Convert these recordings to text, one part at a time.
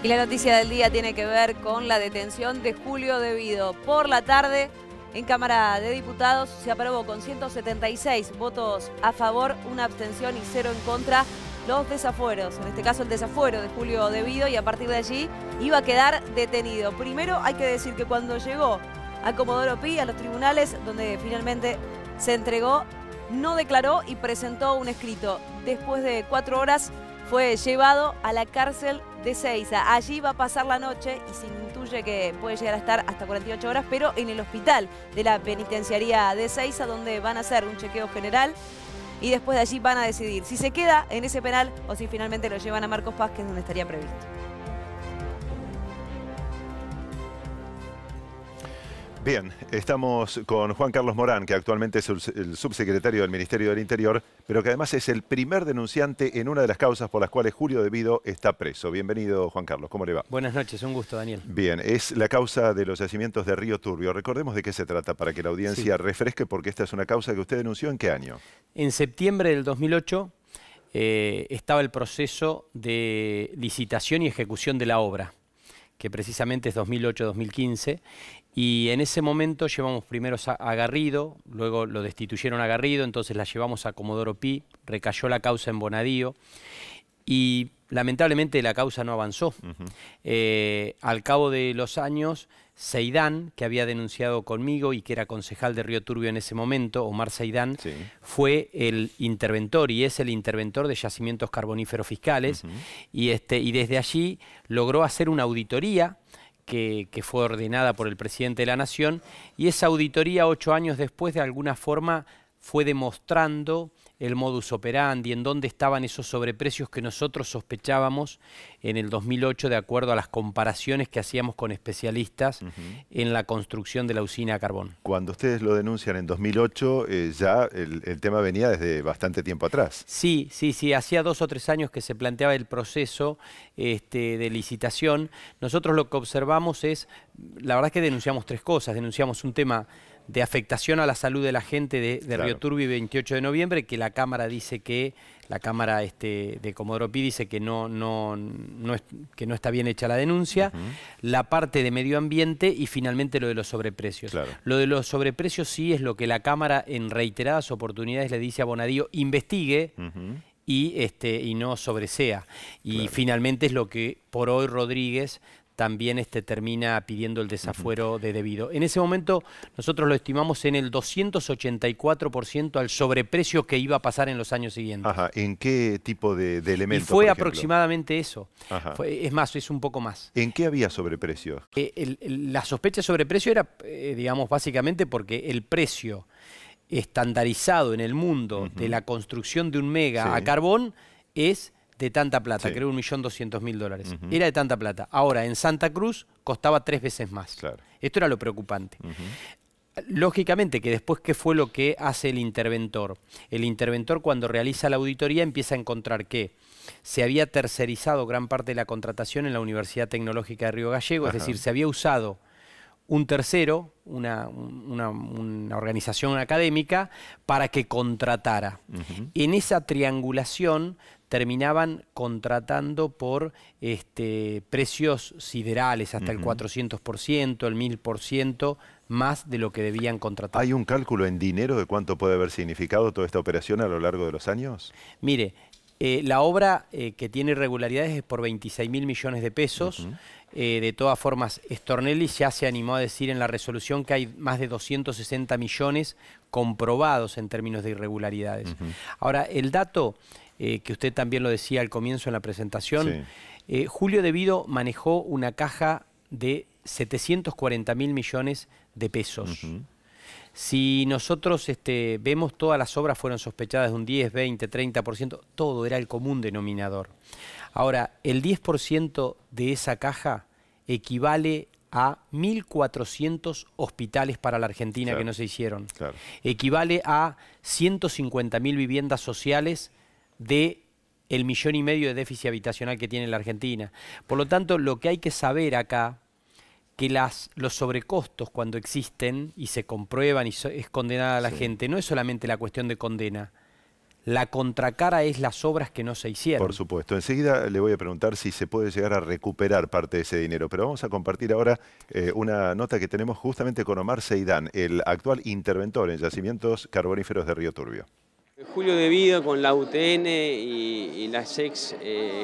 Y la noticia del día tiene que ver con la detención de Julio De Vido. Por la tarde, en Cámara de Diputados, se aprobó con 176 votos a favor, una abstención y 0 en contra los desafueros. En este caso, el desafuero de Julio De Vido, y a partir de allí iba a quedar detenido. Primero, hay que decir que cuando llegó a Comodoro Pi, a los tribunales, donde finalmente se entregó, no declaró y presentó un escrito. Después de 4 horas fue llevado a la cárcel de Ezeiza. Allí va a pasar la noche y se intuye que puede llegar a estar hasta 48 horas, pero en el hospital de la penitenciaría de Ezeiza, donde van a hacer un chequeo general y después de allí van a decidir si se queda en ese penal o si finalmente lo llevan a Marcos Paz, que es donde estaría previsto. Bien, estamos con Juan Carlos Morán, que actualmente es el subsecretario del Ministerio del Interior, pero que además es el primer denunciante en una de las causas por las cuales Julio De Vido está preso. Bienvenido, Juan Carlos. ¿Cómo le va? Buenas noches, un gusto, Daniel. Bien, es la causa de los yacimientos de Río Turbio. Recordemos de qué se trata para que la audiencia refresque, porque esta es una causa que usted denunció. ¿En qué año? En septiembre del 2008 estaba el proceso de licitación y ejecución de la obra, que precisamente es 2008-2015, y en ese momento llevamos primero a Garrido, luego lo destituyeron a Garrido, entonces la llevamos a Comodoro Pi, recayó la causa en Bonadío, y lamentablemente la causa no avanzó. Al cabo de los años, Seidán, que había denunciado conmigo y que era concejal de Río Turbio en ese momento, Omar Seidán, fue el interventor y es el interventor de yacimientos carboníferos fiscales, y desde allí logró hacer una auditoría que fue ordenada por el presidente de la Nación, y esa auditoría 8 años después de alguna forma fue demostrando el modus operandi, en dónde estaban esos sobreprecios que nosotros sospechábamos en el 2008 de acuerdo a las comparaciones que hacíamos con especialistas en la construcción de la usina a carbón. Cuando ustedes lo denuncian en 2008, ya el tema venía desde bastante tiempo atrás. Sí, hacía 2 o 3 años que se planteaba el proceso de licitación. Nosotros lo que observamos es, la verdad es que denunciamos 3 cosas. Denunciamos un tema de afectación a la salud de la gente de Río Turbio y 28 de noviembre, que la Cámara dice que, la Cámara de Comodoro Pi dice que no está bien hecha la denuncia, la parte de medio ambiente y finalmente lo de los sobreprecios. Lo de los sobreprecios sí es lo que la Cámara en reiteradas oportunidades le dice a Bonadío, investigue y no sobresea. Y finalmente es lo que por hoy Rodríguez también termina pidiendo el desafuero de De Vido. En ese momento nosotros lo estimamos en el 284% al sobreprecio que iba a pasar en los años siguientes. ¿En qué tipo de elementos? Y fue aproximadamente eso. Es más, es un poco más. ¿En qué había sobreprecio? La sospecha de sobreprecio era, digamos, básicamente porque el precio estandarizado en el mundo de la construcción de un mega a carbón es de tanta plata, creo $1.200.000. Era de tanta plata. Ahora, en Santa Cruz costaba 3 veces más. Esto era lo preocupante. Lógicamente que después, ¿qué fue lo que hace el interventor? El interventor, cuando realiza la auditoría, empieza a encontrar que se había tercerizado gran parte de la contratación en la Universidad Tecnológica de Río Gallegos, es decir, se había usado un tercero, una organización académica, para que contratara. En esa triangulación terminaban contratando por precios siderales, hasta el 400%, el 1000% más de lo que debían contratar. ¿Hay un cálculo en dinero de cuánto puede haber significado toda esta operación a lo largo de los años? Mire, la obra que tiene irregularidades es por 26.000 millones de pesos. De todas formas, Stornelli ya se animó a decir en la resolución que hay más de 260 millones comprobados en términos de irregularidades. Ahora, el dato que usted también lo decía al comienzo en la presentación, Julio De Vido manejó una caja de 740.000 millones de pesos. Si nosotros vemos, todas las obras fueron sospechadas de un 10, 20, 30%, todo era el común denominador. Ahora, el 10% de esa caja equivale a 1.400 hospitales para la Argentina que no se hicieron. Equivale a 150.000 viviendas sociales de el 1,5 millones de déficit habitacional que tiene la Argentina. Por lo tanto, lo que hay que saber acá, que los sobrecostos cuando existen y se comprueban y es condenada a la gente, no es solamente la cuestión de condena. La contracara es las obras que no se hicieron. Por supuesto. Enseguida le voy a preguntar si se puede llegar a recuperar parte de ese dinero. Pero vamos a compartir ahora una nota que tenemos justamente con Omar Seidán, el actual interventor en yacimientos carboníferos de Río Turbio. Julio de Vido con la UTN y las ex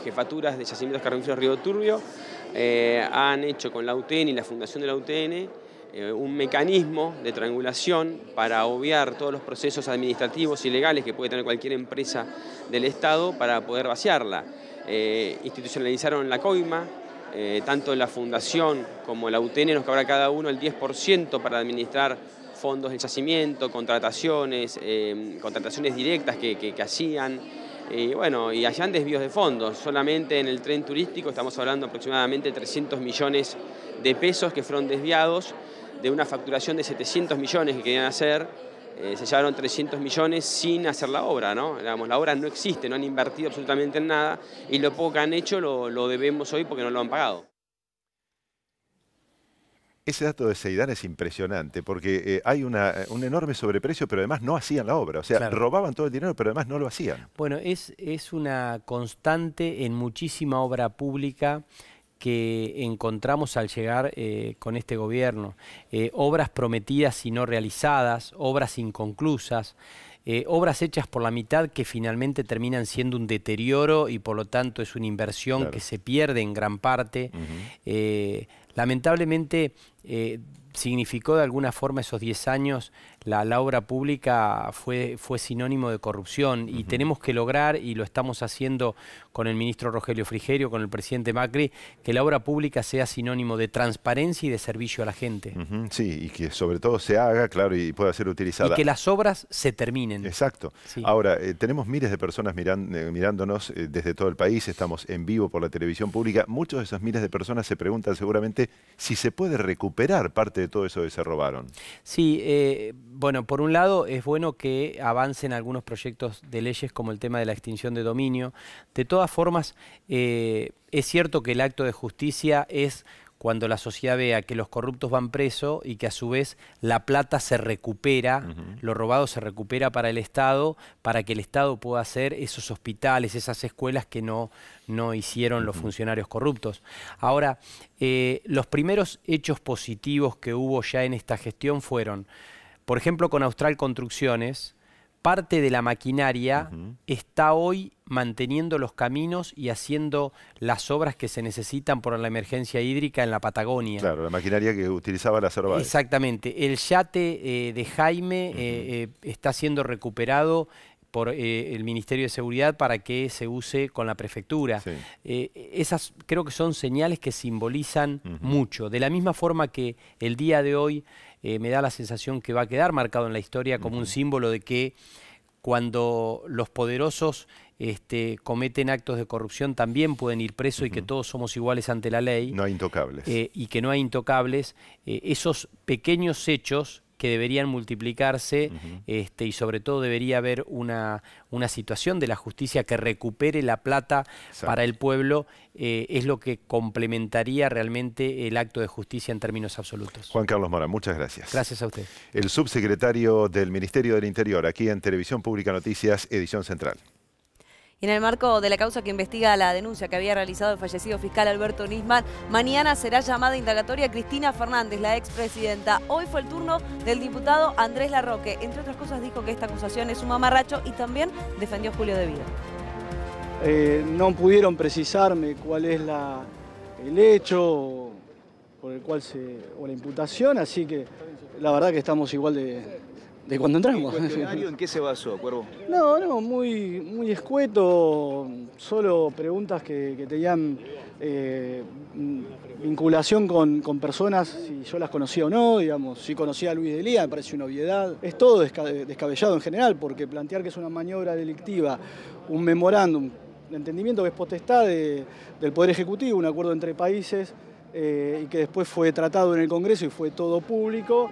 jefaturas de yacimientos carboníferos de Río Turbio han hecho con la UTN y la fundación de la UTN un mecanismo de triangulación para obviar todos los procesos administrativos y legales que puede tener cualquier empresa del Estado para poder vaciarla. Institucionalizaron la coima, tanto la fundación como la UTN nos cabrá cada uno el 10% para administrar fondos de yacimiento, contrataciones directas que hacían, bueno, y hacían desvíos de fondos. Solamente en el tren turístico estamos hablando aproximadamente de 300 millones de pesos que fueron desviados de una facturación de 700 millones que querían hacer. Se llevaron 300 millones sin hacer la obra, ¿no? Digamos, la obra no existe, no han invertido absolutamente en nada y lo poco que han hecho lo debemos hoy porque no lo han pagado. Ese dato de Seidán es impresionante porque hay un enorme sobreprecio, pero además no hacían la obra. O sea, Claro. Robaban todo el dinero, pero además no lo hacían. Bueno, es una constante en muchísima obra pública que encontramos al llegar con este gobierno. Obras prometidas y no realizadas, obras inconclusas, obras hechas por la mitad que finalmente terminan siendo un deterioro y por lo tanto es una inversión Claro. que se pierde en gran parte. Lamentablemente significó de alguna forma esos 10 años, la obra pública fue sinónimo de corrupción y tenemos que lograr, y lo estamos haciendo con el ministro Rogelio Frigerio, con el presidente Macri, que la obra pública sea sinónimo de transparencia y de servicio a la gente. Sí, y que sobre todo se haga, claro, y pueda ser utilizada. Y que las obras se terminen. Exacto. Sí. Ahora, tenemos miles de personas mirándonos desde todo el país, estamos en vivo por la televisión pública. Muchos de esas miles de personas se preguntan seguramente si se puede recuperar parte de todo eso que se robaron. Sí, bueno, por un lado es bueno que avancen algunos proyectos de leyes como el tema de la extinción de dominio. De todas formas, es cierto que el acto de justicia es cuando la sociedad vea que los corruptos van presos y que a su vez la plata se recupera, lo robado se recupera para el Estado, para que el Estado pueda hacer esos hospitales, esas escuelas que no hicieron los funcionarios corruptos. Ahora, los primeros hechos positivos que hubo ya en esta gestión fueron, por ejemplo, con Austral Construcciones, parte de la maquinaria está hoy manteniendo los caminos y haciendo las obras que se necesitan por la emergencia hídrica en la Patagonia. Claro, la maquinaria que utilizaba la Cervales. Exactamente. El yate de Jaime está siendo recuperado por el Ministerio de Seguridad para que se use con la prefectura. Sí. Esas creo que son señales que simbolizan mucho. De la misma forma que el día de hoy me da la sensación que va a quedar marcado en la historia como un símbolo de que cuando los poderosos cometen actos de corrupción también pueden ir presos y que todos somos iguales ante la ley. No hay intocables. Y que no hay intocables. Esos pequeños hechos que deberían multiplicarse y sobre todo debería haber una situación de la justicia que recupere la plata para el pueblo, es lo que complementaría realmente el acto de justicia en términos absolutos. Juan Carlos Morán, muchas gracias. Gracias a usted. El subsecretario del Ministerio del Interior, aquí en Televisión Pública Noticias, edición central. Y en el marco de la causa que investiga la denuncia que había realizado el fallecido fiscal Alberto Nisman, mañana será llamada indagatoria Cristina Fernández, la expresidenta. Hoy fue el turno del diputado Andrés Larroque. Entre otras cosas dijo que esta acusación es un mamarracho y también defendió a Julio de Vido. No pudieron precisarme cuál es el hecho por el cual o la imputación, así que la verdad que estamos igual de cuando entramos. ¿El cuestionario en qué se basó, Cuervo? No, muy escueto, solo preguntas que tenían vinculación con personas, si yo las conocía o no, digamos, si conocía a Luis Delía, me parece una obviedad. Es todo descabellado en general, porque plantear que es una maniobra delictiva, un memorándum de entendimiento que es potestad del Poder Ejecutivo, un acuerdo entre países, y que después fue tratado en el Congreso y fue todo público,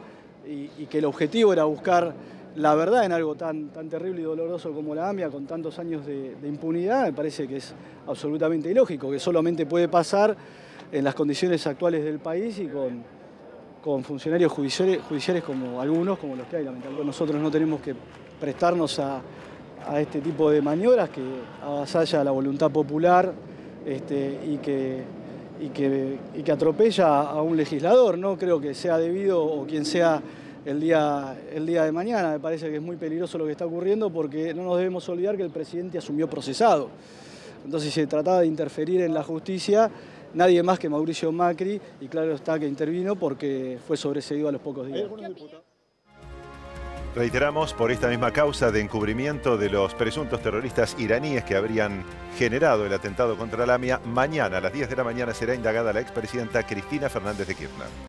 y que el objetivo era buscar la verdad en algo tan terrible y doloroso como la AMIA, con tantos años de impunidad, me parece que es absolutamente ilógico, que solamente puede pasar en las condiciones actuales del país y con funcionarios judiciales como algunos, como los que hay, lamentablemente. Nosotros no tenemos que prestarnos a a este tipo de maniobras que avasalla la voluntad popular y que atropella a un legislador. No creo que sea debido o quien sea el día de mañana. Me parece que es muy peligroso lo que está ocurriendo porque no nos debemos olvidar que el presidente asumió procesado. Entonces, si se trataba de interferir en la justicia, nadie más que Mauricio Macri, y claro está que intervino porque fue sobreseído a los pocos días. Reiteramos, por esta misma causa de encubrimiento de los presuntos terroristas iraníes que habrían generado el atentado contra la AMIA, mañana a las 10 de la mañana será indagada la expresidenta Cristina Fernández de Kirchner.